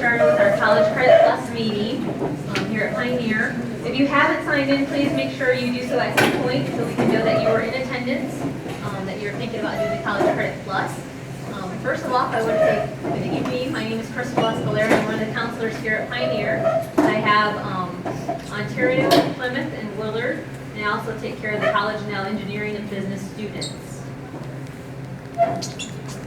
Started with our College Credit Plus meeting here at Pioneer. If you haven't signed in, please make sure you do so at some point so we can know that you are in attendance, that you're thinking about doing the College Credit Plus. First of all, I want to say good evening. My name is Crystal Escalera. I'm one of the counselors here at Pioneer. I have Ontario, Plymouth, and Willard, and I also take care of the College Now Engineering and Business students.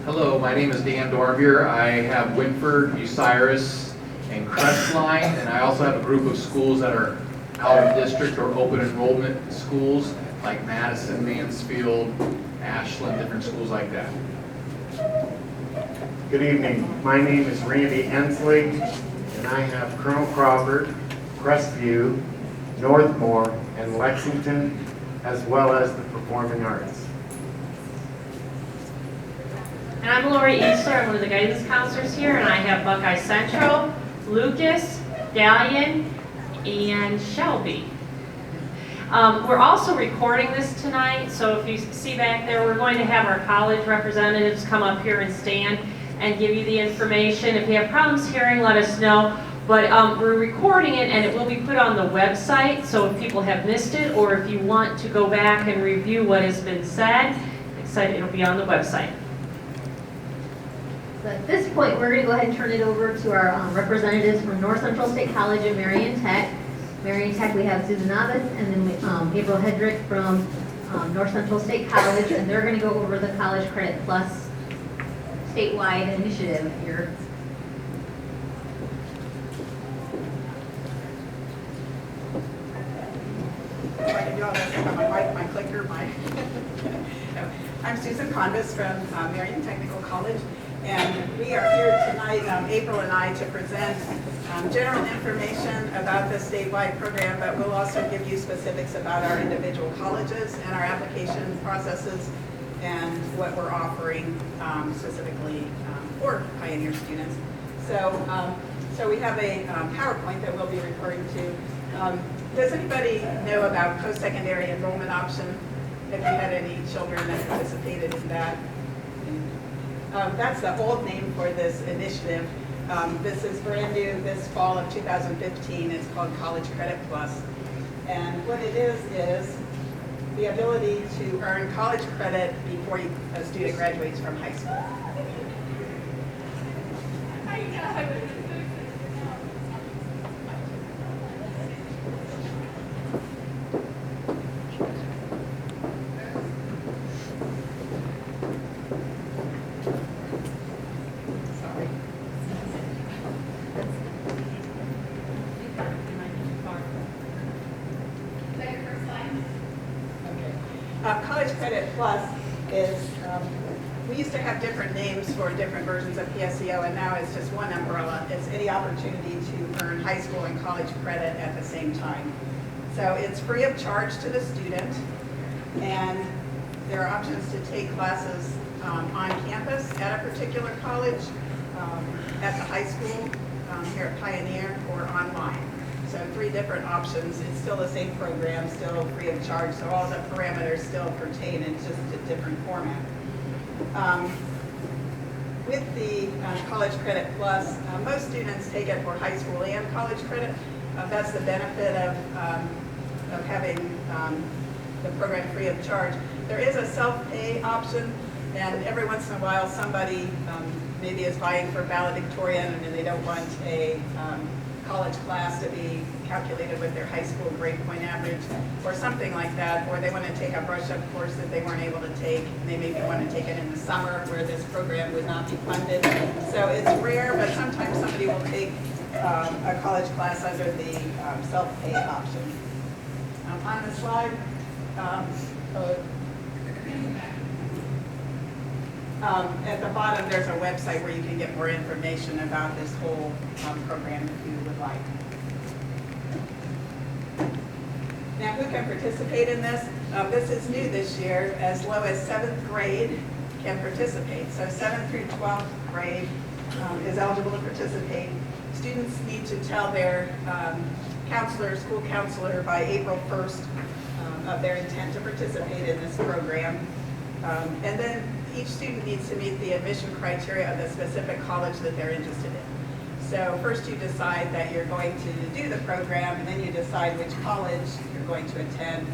Hello, my name is Dan Dorvier. I have Winford, Bucyrus, and Crestline, and I also have a group of schools that are out of district or open enrollment schools like Madison, Mansfield, Ashland, different schools like that. Good evening. My name is Randy Ensley, and I have Colonel Crawford, Crestview, Northmore, and Lexington, as well as the Performing Arts. And I'm Lori Eastler. I'm one of the guidance counselors here, and I have Buckeye Central, Lucas, Dalian, and Shelby. We're also recording this tonight, so if you see back there, we're going to have our college representatives come up here and stand and give you the information. If you have problems hearing, let us know. But we're recording it, and it will be put on the website, so if people have missed it, or if you want to go back and review what has been said, it'll be on the website. So at this point, we're going to go ahead and turn it over to our representatives from North Central State College and Marion Tech. Marion Tech, we have Susan Navas and then April Hedrick from North Central State College, and they're going to go over the College Credit Plus statewide initiative here. If I can do all this, I have my mic, my clicker, I'm Susan Convis from Marion Technical College, and we are here tonight, April and I, to present general information about the statewide program, but we'll also give you specifics about our individual colleges and our application processes and what we're offering specifically for Pioneer students. So we have a PowerPoint that we'll be referring to. Does anybody know about post-secondary enrollment option? Have you had any children that participated in that? That's the old name for this initiative. This is brand new this fall of 2015. It's called College Credit Plus. And what it is the ability to earn college credit before a student graduates from high school. College Credit Plus is, we used to have different names for different versions of PSEO, and now it's just one umbrella. It's any opportunity to earn high school and college credit at the same time. So it's free of charge to the student, and there are options to take classes on campus at a particular college, at the high school, here at Pioneer, or online. So 3 different options. It's still the same program, still free of charge, so all the parameters still pertain, it's just a different format. With the College Credit Plus, most students take it for high school and college credit. That's the benefit of having the program free of charge. There is a self-pay option, and every once in a while somebody maybe is vying for valedictorian and they don't want a college class to be calculated with their high school grade point average or something like that, or they want to take a brush-up course that they weren't able to take, and they maybe want to take it in the summer where this program would not be funded. So it's rare, but sometimes somebody will take a college class under the self-pay option. On the slide, at the bottom, there's a website where you can get more information about this whole program if you would like. Now, who can participate in this? This is new this year. As low as 7th grade can participate. So 7th through 12th grade is eligible to participate. Students need to tell their school counselor by April 1st of their intent to participate in this program. And then each student needs to meet the admission criteria of the specific college that they're interested in. So first you decide that you're going to do the program, and then you decide which college you're going to attend,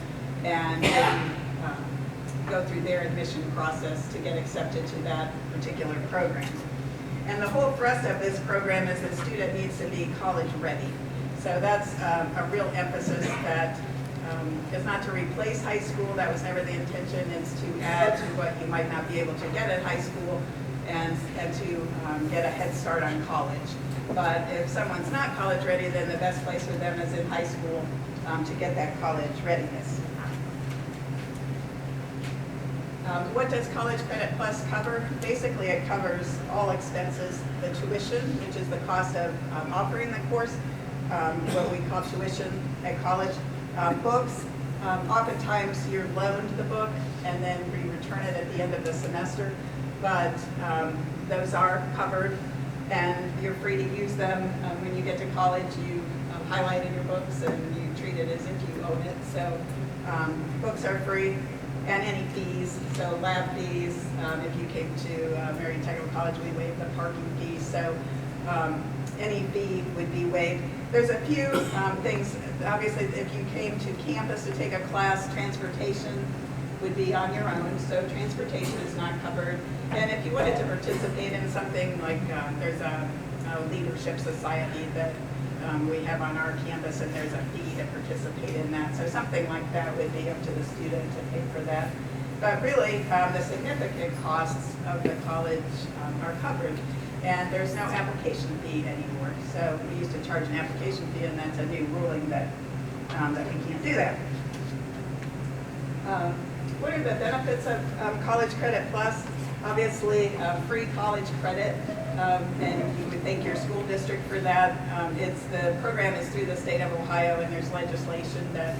and then go through their admission process to get accepted to that particular program. And the whole thrust of this program is the student needs to be college ready. So that's a real emphasis that is not to replace high school. That was never the intention. It's to add to what you might not be able to get at high school and to get a head start on college. But if someone's not college ready, then the best place for them is in high school to get that college readiness. What does College Credit Plus cover? Basically, it covers all expenses, the tuition, which is the cost of offering the course, what we call tuition at college, books. Oftentimes, you're loaned the book, and then you return it at the end of the semester, but those are covered, and you're free to use them. When you get to college, you highlight in your books, and you treat it as if you own it. So books are free. And any fees, so lab fees, if you came to Marion Technical College, we waived the parking fees, so any fee would be waived. There's a few things, obviously if you came to campus to take a class, transportation would be on your own, so transportation is not covered. And if you wanted to participate in something like, there's a leadership society that we have on our campus, and there's a fee to participate in that. So something like that would be up to the student to pay for that. But really, the significant costs of the college are covered, and there's no application fee anymore. So we used to charge an application fee, and that's a new ruling that we can't do that. What are the benefits of College Credit Plus? Obviously, free college credit, and you would thank your school district for that. The program is through the state of Ohio, and there's legislation that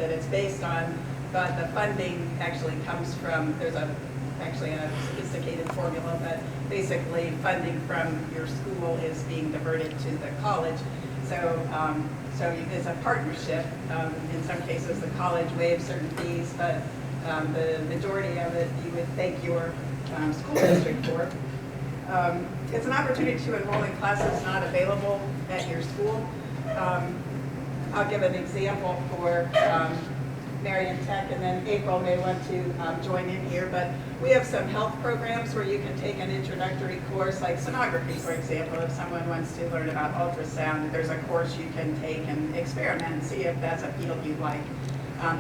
it's based on, but the funding actually comes from, there's actually a sophisticated formula, but basically funding from your school is being diverted to the college. So it's a partnership. In some cases, the college waives certain fees, but the majority of it you would thank your school district for. It's an opportunity to enroll in classes not available at your school. I'll give an example for Marion Tech, and then April may want to join in here, but we have some health programs where you can take an introductory course, like sonography, for example. If someone wants to learn about ultrasound, there's a course you can take and experiment and see if that's a field you like.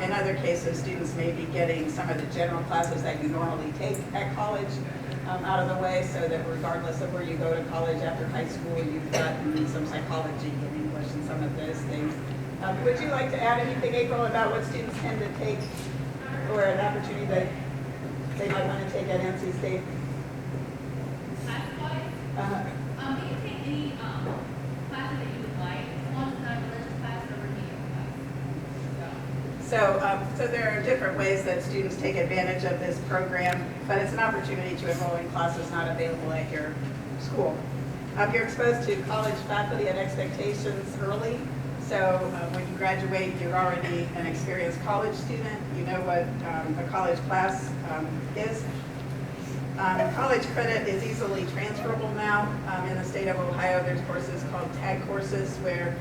In other cases, students may be getting some of the general classes that you normally take at college out of the way, so that regardless of where you go to college after high school, you've gotten some psychology and English and some of those things. Would you like to add anything, April, about what students tend to take, or an opportunity that they might want to take at NC State? Class-wise, you can take any classes that you would like, as long as it's not a religious class or a remedial class. So there are different ways that students take advantage of this program, but it's an opportunity to enroll in classes not available at your school. You're exposed to college faculty and expectations early. So when you graduate, you're already an experienced college student. You know what a college class is. College credit is easily transferable now. In the state of Ohio, there's courses called TAG courses, where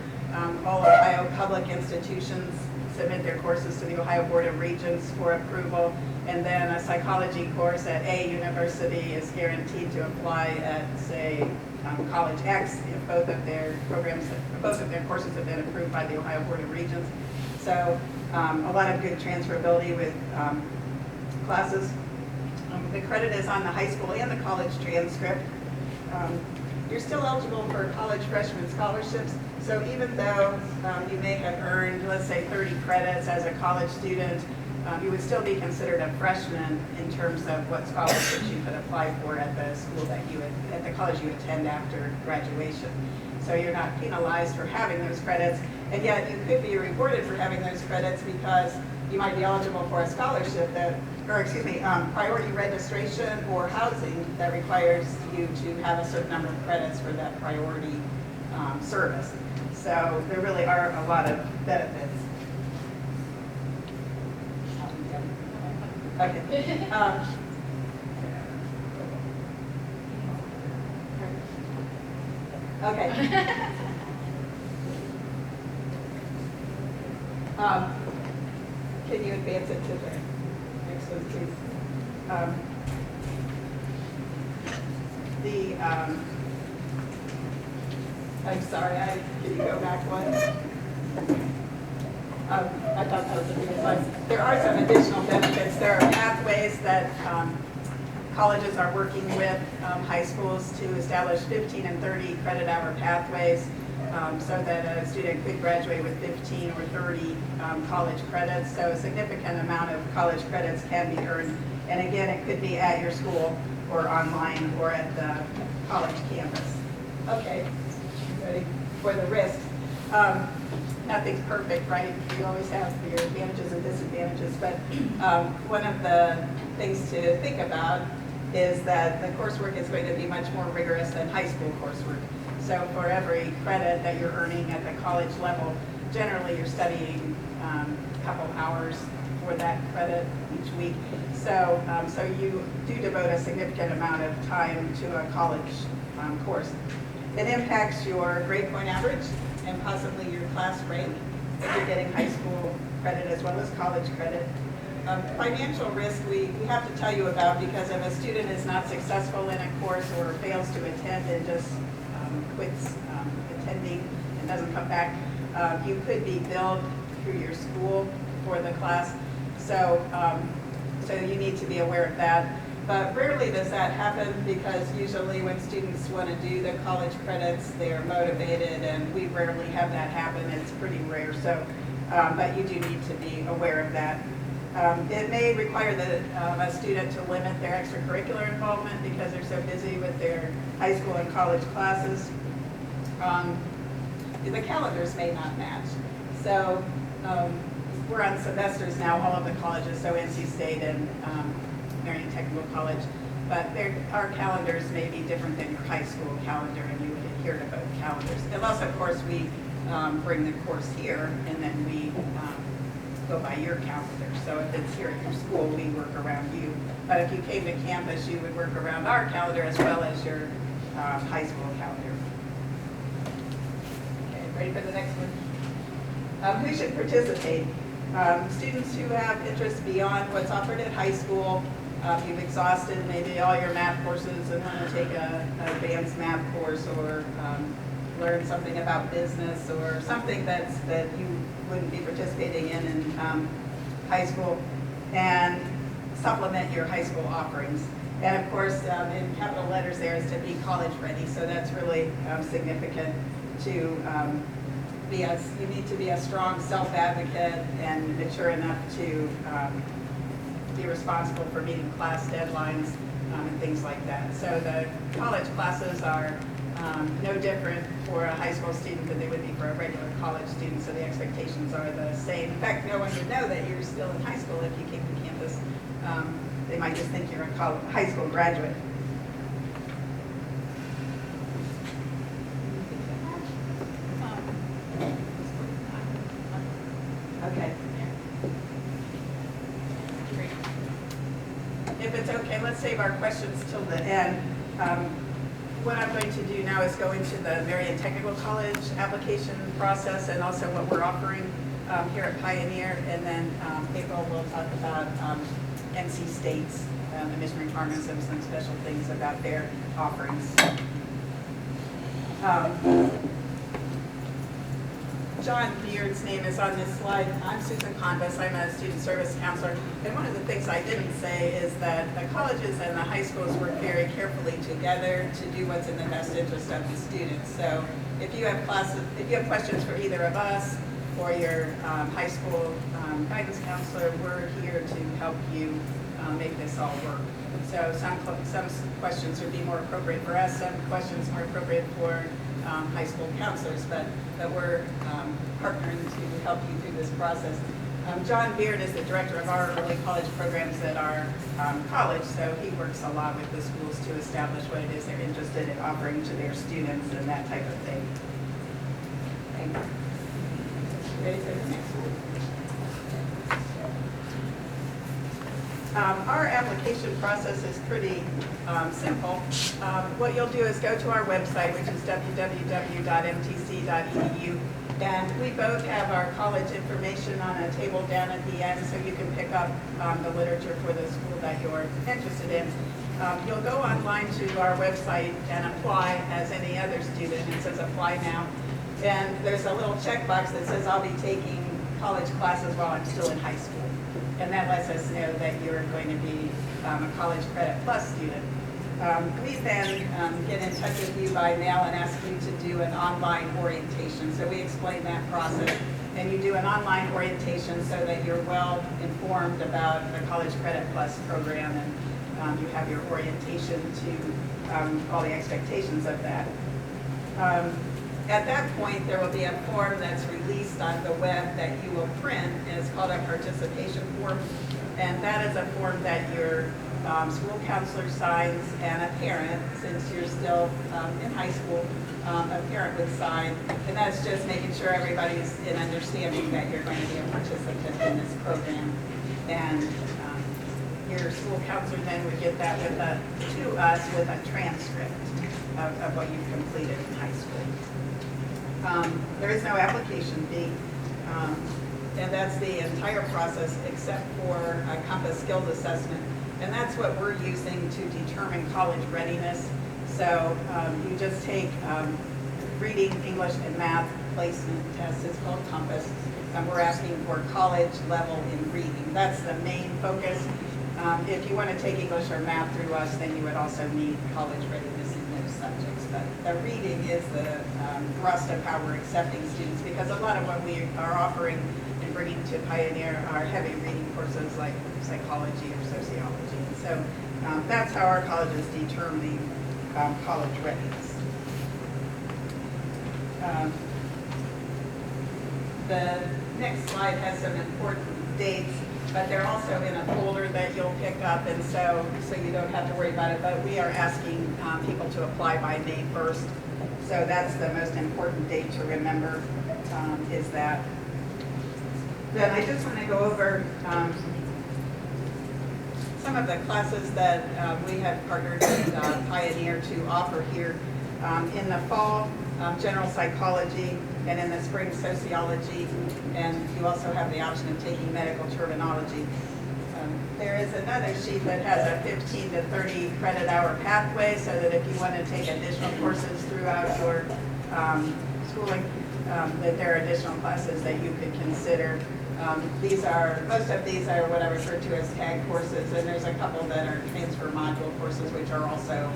all Ohio public institutions submit their courses to the Ohio Board of Regents for approval. And then a psychology course at a university is guaranteed to apply at, say, College X if both of their courses have been approved by the Ohio Board of Regents. So a lot of good transferability with classes. The credit is on the high school and the college transcript. You're still eligible for college freshman scholarships. So even though you may have earned, let's say, 30 credits as a college student, you would still be considered a freshman in terms of what scholarships you could apply for at the school that at the college you attend after graduation. So you're not penalized for having those credits, and yet you could be rewarded for having those credits because you might be eligible for a scholarship priority registration or housing that requires you to have a certain number of credits for that priority service. So there really are a lot of benefits. Okay. Okay. Can you advance it to the next one, please? I'm sorry, can you go back one? I thought that was the previous slide. There are some additional benefits. There are pathways that colleges are working with high schools to establish 15 and 30 credit hour pathways so that a student could graduate with 15 or 30 college credits. So a significant amount of college credits can be earned. And again, it could be at your school or online or at the college campus. Okay, ready for the risks? Nothing's perfect, right? You always have your advantages and disadvantages, but one of the things to think about is that the coursework is going to be much more rigorous than high school coursework. So for every credit that you're earning at the college level, generally you're studying a couple hours for that credit each week. So, so you do devote a significant amount of time to a college course. It impacts your grade point average and possibly your class rank if you're getting high school credit as well as college credit. Financial risk we have to tell you about, because if a student is not successful in a course or fails to attend and just quits attending and doesn't come back, you could be billed through your school for the class. So, so you need to be aware of that. But rarely does that happen, because usually when students want to do the college credits, they are motivated, and we rarely have that happen. It's pretty rare. So, but you do need to be aware of that. It may require a student to limit their extracurricular involvement because they're so busy with their high school and college classes. The calendars may not match. So we're on semesters now, all of the colleges, so NC State and Marion Technical College, but our calendars may be different than your high school calendar, and you would adhere to both calendars. Unless, of course, we bring the course here, and then we go by your calendar. So if it's here at your school, we work around you. But if you came to campus, you would work around our calendar as well as your high school calendar. Okay, ready for the next one? Who should participate? Students who have interests beyond what's offered at high school. You've exhausted maybe all your math courses and want to take an advanced math course, or learn something about business, or something that you wouldn't be participating in high school, and supplement your high school offerings. And of course, in capital letters there is to be college ready, so that's really significant to you need to be a strong self-advocate and mature enough to be responsible for meeting class deadlines and things like that. So the college classes are no different for a high school student than they would be for a regular college student, so the expectations are the same. In fact, no one would know that you're still in high school if you came to campus. They might just think you're a high school graduate. Okay. If it's okay, let's save our questions till the end. What I'm going to do now is go into the Marion Technical College application process, and also what we're offering here at Pioneer, and then April will talk about NC State's admission requirements and some special things about their offerings. John Beard's name is on this slide. I'm Susan Convis. I'm a student service counselor. And one of the things I didn't say is that the colleges and the high schools work very carefully together to do what's in the best interest of the students. So if you have questions for either of us or your high school guidance counselor, we're here to help you make this all work. So some questions would be more appropriate for us, some questions more appropriate for high school counselors, but we're partnering to help you through this process. John Beard is the director of our early college programs at our college, so he works a lot with the schools to establish what it is they're interested in offering to their students and that type of thing. Thank you. Ready for the next one? Our application application process is pretty simple. What you'll do is go to our website, which is www.mtc.edu, and we both have our college information on a table down at the end, so you can pick up the literature for the school that you're interested in. You'll go online to our website and apply as any other student. It says apply now. And there's a little checkbox that says I'll be taking college classes while I'm still in high school. And that lets us know that you're going to be a College Credit Plus student. We then get in touch with you by mail and ask you to do an online orientation. So we explain that process. And you do an online orientation so that you're well informed about the College Credit Plus program, and you have your orientation to all the expectations of that. At that point, there will be a form that's released on the web that you will print, and it's called a participation form. And that is a form that your school counselor signs, and a parent, since you're still in high school, a parent would sign. And that's just making sure everybody's in understanding that you're going to be a participant in this program. And your school counselor then would get that to us with a transcript of what you've completed in high school. There is no application fee, and that's the entire process except for a Compass Skills Assessment, and that's what we're using to determine college readiness. So you just take reading, English, and math placement test. It's called Compass, and we're asking for college level in reading. That's the main focus. If you want to take English or math through us, then you would also need college readiness in those subjects. But the reading is the thrust of how we're accepting students, because a lot of what we are offering and bringing to Pioneer are heavy reading courses like psychology or sociology. And so that's how our colleges determine college readiness. The next slide has some important dates, but they're also in a folder that you'll pick up, and so you don't have to worry about it. But we are asking people to apply by May 1st. So that's the most important date to remember, is that. Then I just want to go over some of the classes that we have partnered with Pioneer to offer here. In the fall, general psychology, and in the spring, sociology, and you also have the option of taking medical terminology. There is another sheet that has a 15 to 30 credit hour pathway, so that if you want to take additional courses throughout your schooling, that there are additional classes that you could consider. Most of these are what I refer to as tag courses, and there's a couple that are transfer module courses, which are also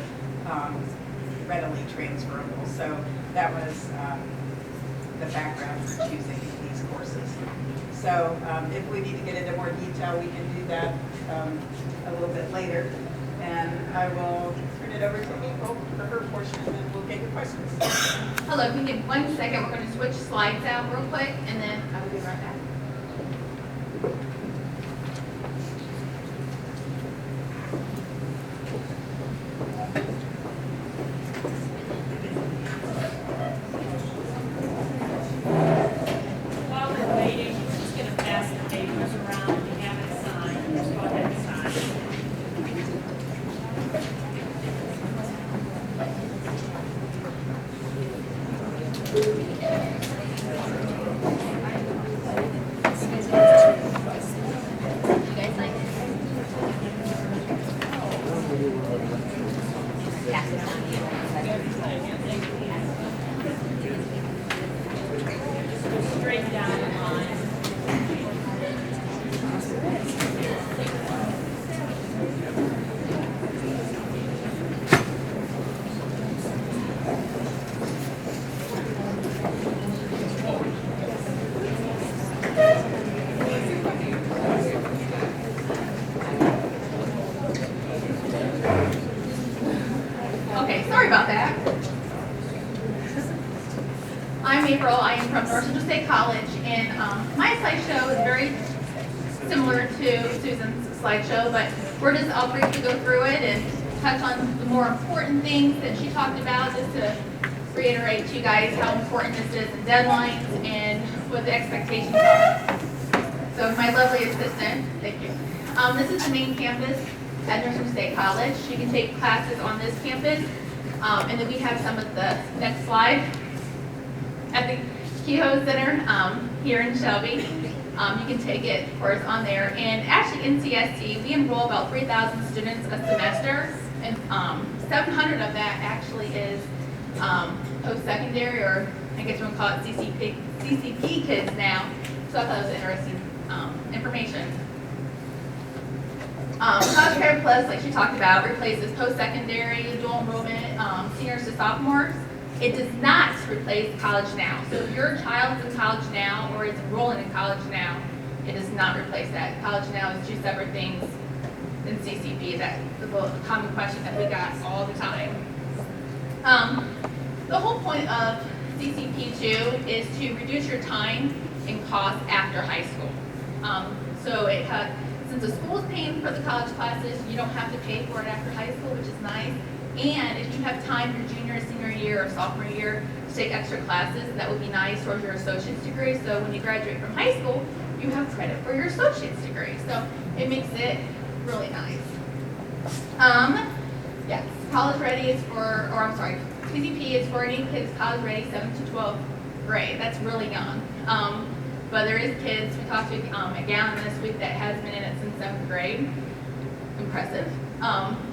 readily transferable. So that was the background for choosing these courses. So if we need to get into more detail, we can do that a little bit later. And I will turn it over to April for her portion, and then we'll get your questions. Hello, can you give 1 second? We're going to switch slides out real quick, and then I will be right back. While we're waiting, we're just going to pass the papers around. If you haven't signed, just go ahead and sign. You guys like this? Pass it down to you. Straight down the line. Okay, sorry about that. I'm April. I am from North Central State College, and my slideshow is very similar to Susan's slideshow, but I'll briefly go through it and touch on the more important things that she talked about, just to reiterate to you guys how important this is, and deadlines, and what the expectations are. So my lovely assistant, thank you. This is the main campus. at Nordstrom State College. You can take classes on this campus. And then we have some of the next slide at the Kehoe Center here in Shelby. You can take it, of course, on there. And actually, in CSC, we enroll about 3,000 students a semester, and 700 of that actually is post-secondary, or I guess we would call it CCP kids now. So I thought it was interesting information. College Credit Plus, like she talked about, replaces post-secondary, dual enrollment, seniors to sophomores. It does not replace College Now. So if your child's in College Now or is enrolling in College Now, it does not replace that. College Now is two separate things than CCP. That's the common question that we got all the time. The whole point of CCP2 is to reduce your time and cost after high school. So it has, since the school is paying for the college classes, you don't have to pay for it after high school, which is nice. And if you have time your junior, senior year, or sophomore year to take extra classes, that would be nice towards your associate's degree. So when you graduate from high school, you have credit for your associate's degree. So it makes it really nice. Yes, college ready is for, or I'm sorry, CCP is for any kids college ready 7th to 12th grade. That's really young. But there is kids, we talked to a Gallon this week that has been in it since 7th grade. Impressive.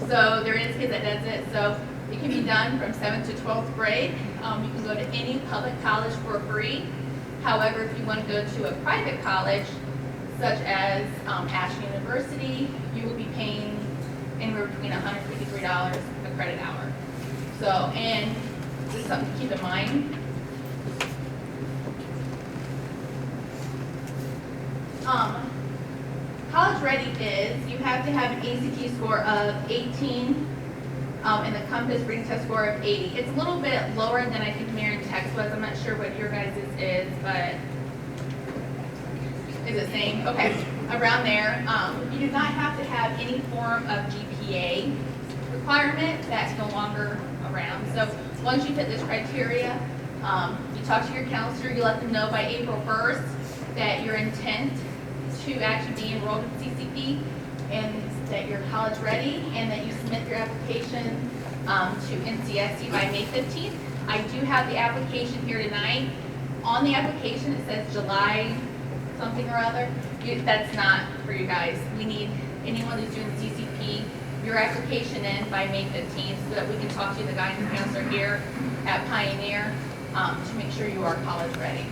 So there is kids that does it. So it can be done from 7th to 12th grade. You can go to any public college for free. However, if you want to go to a private college, such as Ashland University, you will be paying anywhere between $153 a credit hour. So, and this is something to keep in mind. College ready is, you have to have an ACT score of 18 and the Compass Reading Test score of 80. It's a little bit lower than I think Marion Tech's was. I'm not sure what your guys' is, but is it same? Okay, around there. You do not have to have any form of GPA requirement. That's no longer around. So once you fit this criteria, you talk to your counselor, you let them know by April 1st that your intent to actually be enrolled in CCP and that you're college ready and that you submit your application to NCSC by May 15th. I do have the application here tonight. On the application it says July something or other. That's not for you guys. We need anyone who's doing CCP, your application in by May 15th so that we can talk to the guidance counselor here at Pioneer to make sure you are college ready.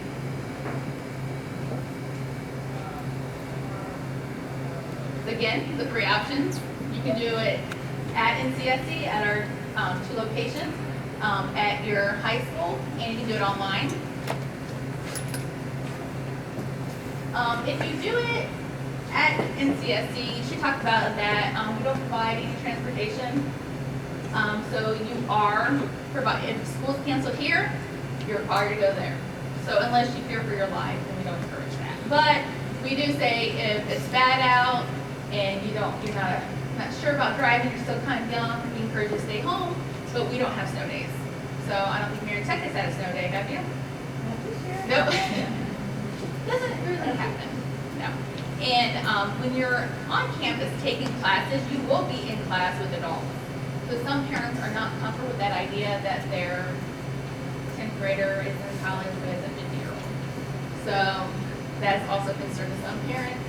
Again, the three options. You can do it at NCSC at our two locations, at your high school, and you can do it online. If you do it at NCSC, she talked about that we don't provide any transportation. So you are provided, if school's canceled here, you're required to go there. So unless you fear for your life, then we don't encourage that. But we do say if it's bad out, and you're not sure about driving, you're still kind of young, we encourage you to stay home, but we don't have snow days. So I don't think Marion Tech has had a snow day, have you? No. Doesn't really happen, no. And when you're on campus taking classes, you will be in class with adults. So some parents are not comfortable with that idea that their 10th grader is in college with a 50-year-old. So that's also a concern to some parents.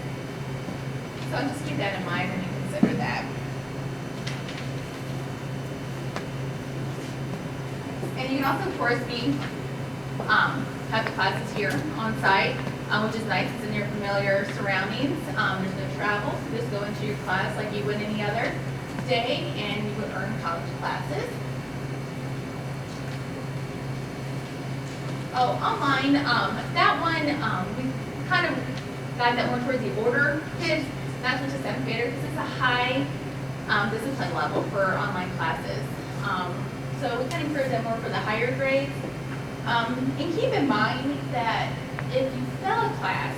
So just keep that in mind when you consider that. And you can also, of course, have the classes here on site, which is nice. It's in your familiar surroundings. There's no travel. So just go into your class like you would any other day, and you would earn college classes. Oh, online, that one, we kind of got that one towards the older kids. Not so much a 7th grader, because it's a high discipline level for online classes. So we kind of encourage that more for the higher grades. And keep in mind that if you fail a class,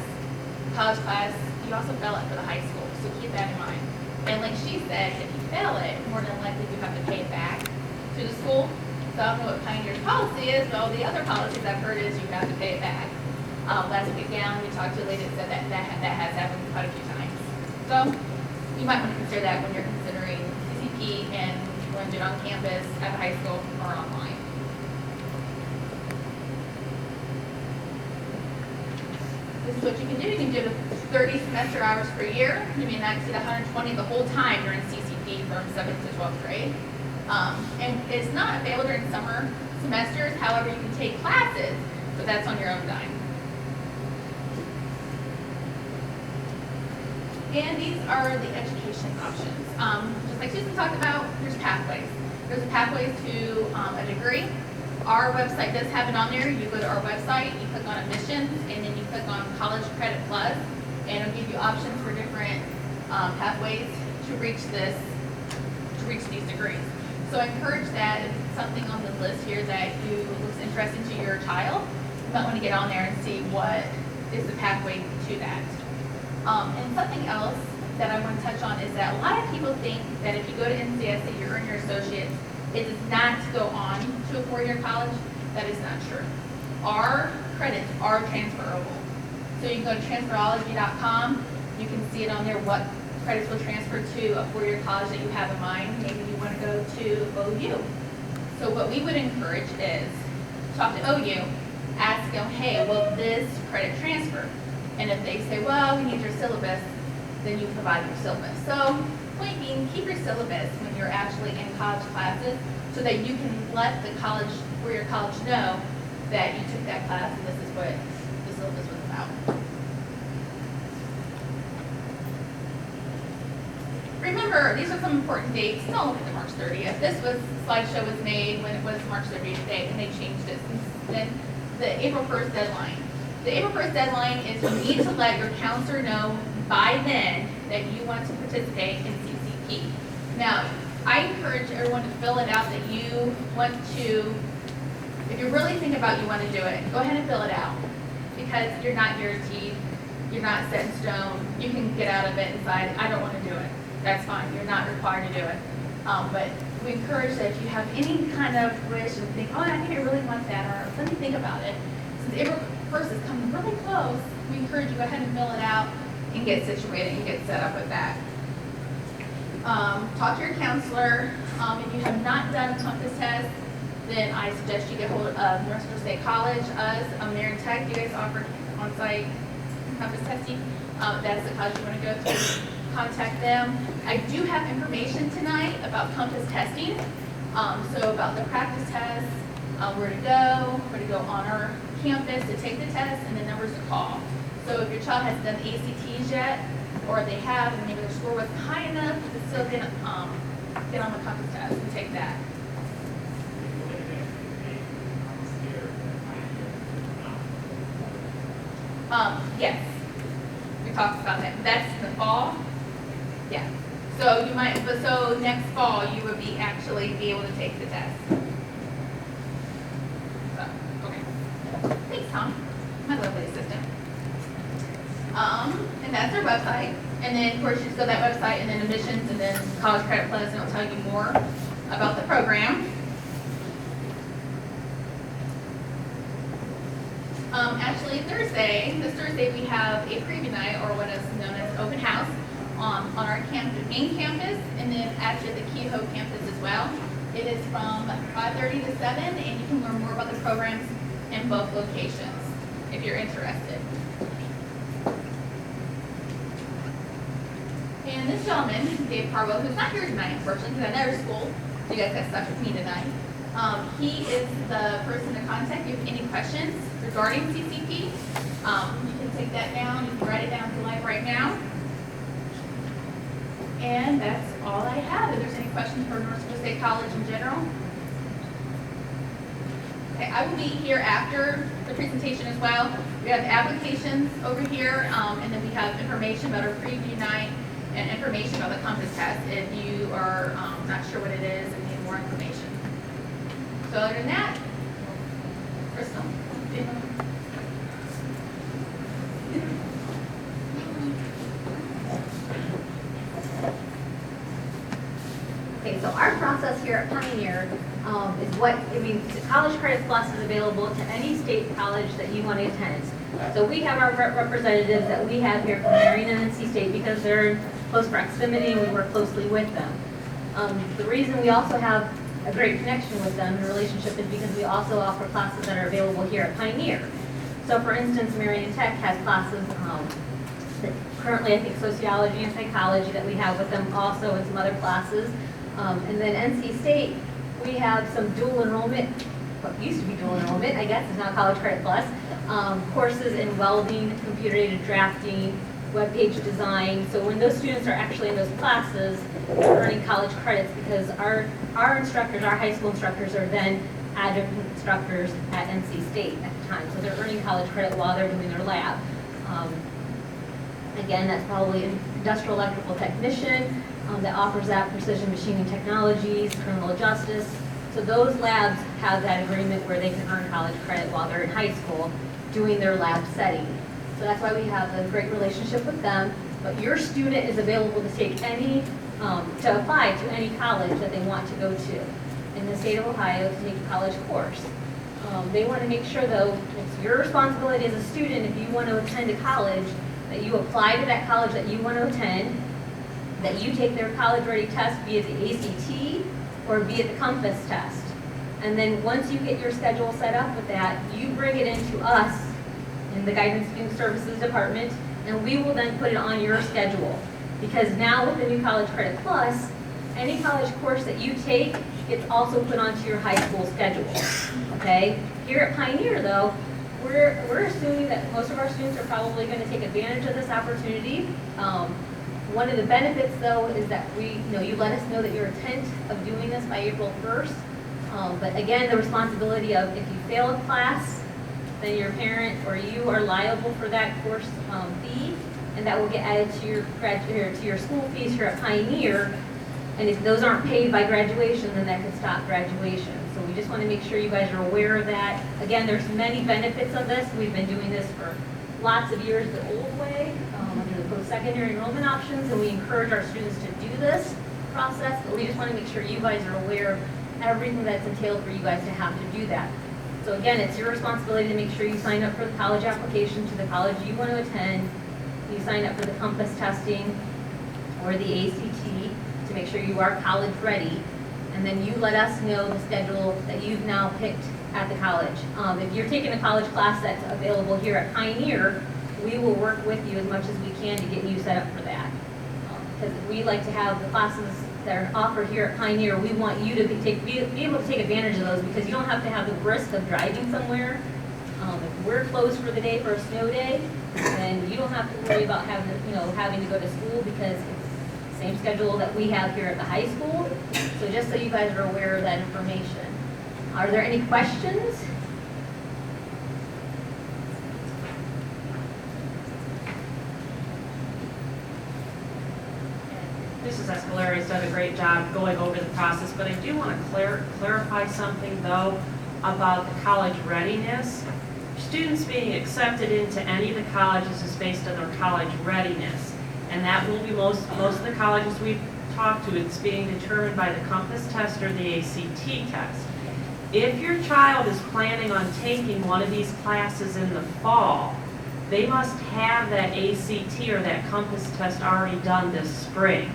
college class, you also fail it for the high school. So keep that in mind. And like she said, if you fail it, more than likely you have to pay it back to the school. So I don't know what Pioneer's policy is, but all the other policies I've heard is you have to pay it back. Last week at Gallon, we talked to a lady that said that has happened quite a few times. So you might want to consider that when you're considering CCP and you want to do it on campus, at the high school, or online. This is what you can do. You can do 30 semester hours per year. You may not exceed 120 the whole time you're in CCP from 7th to 12th grade. And it's not available during summer semesters. However, you can take classes, but that's on your own dime. And these are the education options. Just like Susan talked about, there's pathways. There's a pathway to a degree. Our website does have it on there. You go to our website, you click on admissions, and then you click on College Credit Plus, and it'll give you options for different pathways to reach these degrees. So I encourage that if it's something on the list here that looks interesting to your child, you might want to get on there and see what is the pathway to that. And something else that I want to touch on is that a lot of people think that if you go to NCS that you earn your associates, it does not go on to a four-year college. That is not true. Our credits are transferable. So you can go to transferology.com. You can see it on there what credits will transfer to a four-year college that you have in mind. Maybe you want to go to OU. So what we would encourage is talk to OU, ask them, hey, will this credit transfer? And if they say, well, we need your syllabus, then you provide your syllabus. So point being, keep your syllabus when you're actually in college classes so that you can let the college, or your college know that you took that class and this is what the syllabus was about. Remember, these are some important dates. Don't look at the March 30th. This slideshow was made when it was March 30th date, and they changed it since then. The April 1st deadline. The April 1st deadline is you need to let your counselor know by then that you want to participate in CCP. Now, I encourage everyone to fill it out that you want to, if you really think about you want to do it, go ahead and fill it out. Because you're not guaranteed, you're not set in stone, you can get out of it and decide, I don't want to do it. That's fine, you're not required to do it. But we encourage that if you have any kind of wish and think, oh, I think I really want that, or let me think about it. Since April 1st is coming really close, we encourage you to go ahead and fill it out and get situated and get set up with that. Talk to your counselor. If you have not done a compass test, then I suggest you get hold of North Central State College, us, Marion Tech. You guys offer on-site compass testing. That's the college you want to go to. Contact them. I do have information tonight about compass testing. So about the practice tests, where to go on our campus to take the test, and the numbers to call. So if your child hasn't done the ACTs yet, or they have and maybe their score wasn't high enough, you can still get on the compass test and take that. Yes, we talked about that. That's in the fall. Yeah. So you might, but so next fall you would be able to take the test. So, okay. Thanks, Tom, my lovely assistant. And that's our website. And then, of course, you just go to that website and then admissions and then College Credit Plus, and it'll tell you more about the program. Actually, this Thursday we have a preview night, or what is known as open house, on our main campus, and then actually the Kehoe campus as well. It is from 5:30 to 7, and you can learn more about the programs in both locations if you're interested. And this gentleman, Dave Carwell, who's not here tonight, unfortunately, because I know his school, so you guys got stuck with me tonight. He is the person to contact if you have any questions regarding CCP. You can take that down, you can write it down if you like right now. And that's all I have. If there's any questions for North Central State College in general. Okay, I will be here after the presentation as well. We have applications over here, and then we have information about our preview night and information about the compass test if you are not sure what it is and need more information. So other than that, Crystal. Okay, so our process here at Pioneer, is what, I mean, College Credit Plus is available to any state college that you want to attend. So we have our representatives that we have here from Marion and NC State because they're in close proximity and we work closely with them. The reason we also have a great connection with them, the relationship, is because we also offer classes that are available here at Pioneer. So for instance, Marion Tech has classes that currently, I think, sociology and psychology that we have with them also, and some other classes. And then NC State, we have some dual enrollment, what used to be dual enrollment, I guess, is now College Credit Plus, courses in welding, computer-aided drafting, web page design. So when those students are actually in those classes, they're earning college credits because our instructors, our high school instructors, are then adjunct instructors at NC State at the time. So they're earning college credit while they're doing their lab. Again, that's probably an industrial electrical technician that offers that, precision machining technologies, criminal justice. So those labs have that agreement where they can earn college credit while they're in high school doing their lab setting. So that's why we have a great relationship with them. But your student is available to take any, to apply to any college that they want to go to in the state of Ohio to take a college course. They want to make sure, though, it's your responsibility as a student, if you want to attend a college, that you apply to that college that you want to attend, that you take their college-ready test via the ACT or via the Compass test. And then once you get your schedule set up with that, you bring it into us in the Guidance Student Services Department, and we will then put it on your schedule. Because now with the new College Credit Plus, any college course that you take gets also put onto your high school schedule, okay? Here at Pioneer, though, we're assuming that most of our students are probably going to take advantage of this opportunity. One of the benefits, though, is that you let us know that your intent of doing this by April 1st. But again, the responsibility of if you fail a class, then your parent or you are liable for that course fee, and that will get added to your school fees here at Pioneer. And if those aren't paid by graduation, then that could stop graduation. So we just want to make sure you guys are aware of that. Again, there's many benefits of this. We've been doing this for lots of years the old way, under the post-secondary enrollment options, and we encourage our students to do this process, but we just want to make sure you guys are aware of everything that's entailed for you guys to have to do that. So again, it's your responsibility to make sure you sign up for the college application to the college you want to attend, you sign up for the Compass testing or the ACT to make sure you are college ready, and then you let us know the schedule that you've now picked at the college. If you're taking a college class that's available here at Pioneer, we will work with you as much as we can to get you set up for that. Because we like to have the classes that are offered here at Pioneer, we want you to be able to take advantage of those because you don't have to have the risk of driving somewhere. If we're closed for the day for a snow day, then you don't have to worry about having to go to school because it's the same schedule that we have here at the high school. So just so you guys are aware of that information. Are there any questions? Mrs. Escalera has done a great job going over the process, but I do want to clarify something, though, about the college readiness. Students being accepted into any of the colleges is based on their college readiness, and that will be most of the colleges we've talked to, it's being determined by the Compass test or the ACT test. If your child is planning on taking one of these classes in the fall, they must have that ACT or that Compass test already done this spring.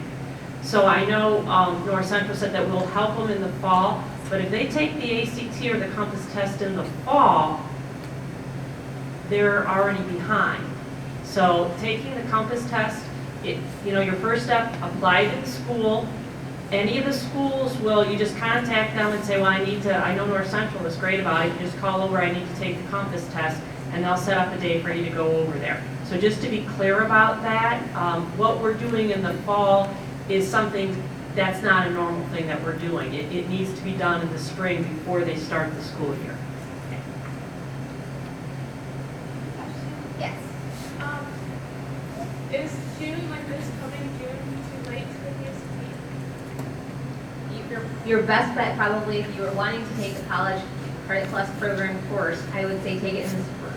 So I know North Central said that we'll help them in the fall, but if they take the ACT or the Compass test in the fall, they're already behind. So taking the Compass test, your first step, apply to the school. Any of the schools you just contact them and say, well, I know North Central is great about it. You just call over, I need to take the Compass test, and they'll set up a day for you to go over there. So just to be clear about that, what we're doing in the fall is something that's not a normal thing that we're doing. It needs to be done in the spring before they start the school year. Yes. Is June like this coming June too late for the SAT? Your best bet probably if you were wanting to take a College Credit Plus program course, I would say take it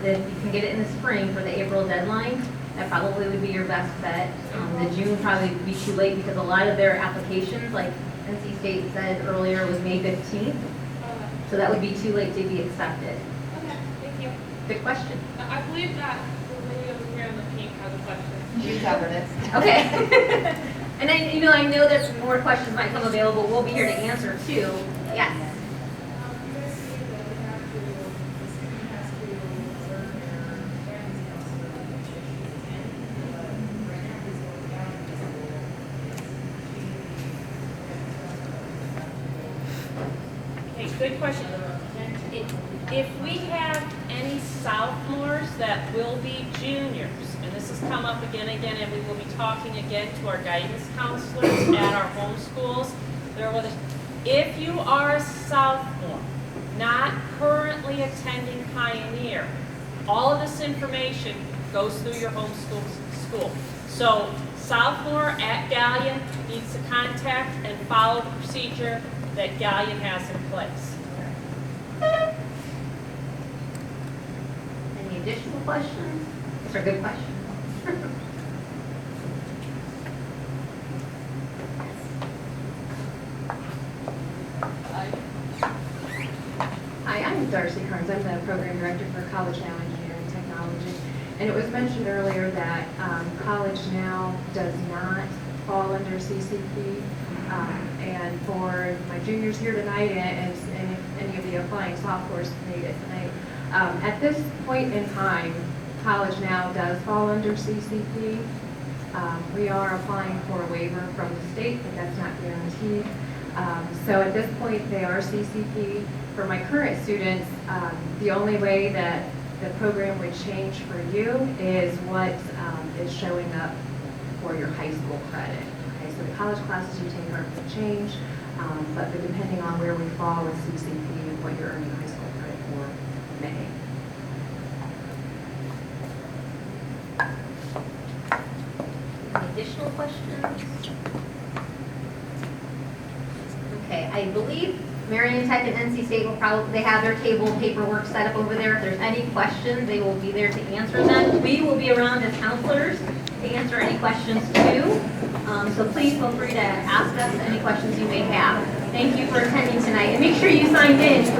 if you can get it in the spring for the April deadline. That probably would be your best bet. The June probably would be too late because a lot of their applications, like NC State said earlier, was May 15th. So that would be too late to be accepted. Okay, thank you. Good question. I believe that the lady over here in the pink has a question. You covered it. Okay. And I know that more questions might come available. We'll be here to answer too. Yes. Okay, good question. If we have any sophomores that will be juniors, and this has come up again and again, and we will be talking again to our guidance counselors at our home schools. They're with us. If you are a sophomore, not currently attending Pioneer, all of this information goes through your home school. So sophomore at Gallion needs to contact and follow the procedure that Gallion has in place. Any additional questions? These are good questions. Hi, I'm Darcy Carnes. I'm the program director for College Now Engineering Technology. And it was mentioned earlier that College Now does not fall under CCP. And for my juniors here tonight, and if any of the applying sophomores made it tonight, at this point in time, College Now does fall under CCP. We are applying for a waiver from the state, but that's not guaranteed. So at this point, they are CCP. For my current students, the only way that the program would change for you is what is showing up for your high school credit. Okay, so the college classes you take aren't going to change, but depending on where we fall with CCP, what you're earning high school credit for may. Any additional questions? Okay, I believe Marion Tech and NC State will probably, they have their table paperwork set up over there. If there's any questions, they will be there to answer them. We will be around as counselors to answer any questions too. So please feel free to ask us any questions you may have. Thank you for attending tonight, and make sure you signed in.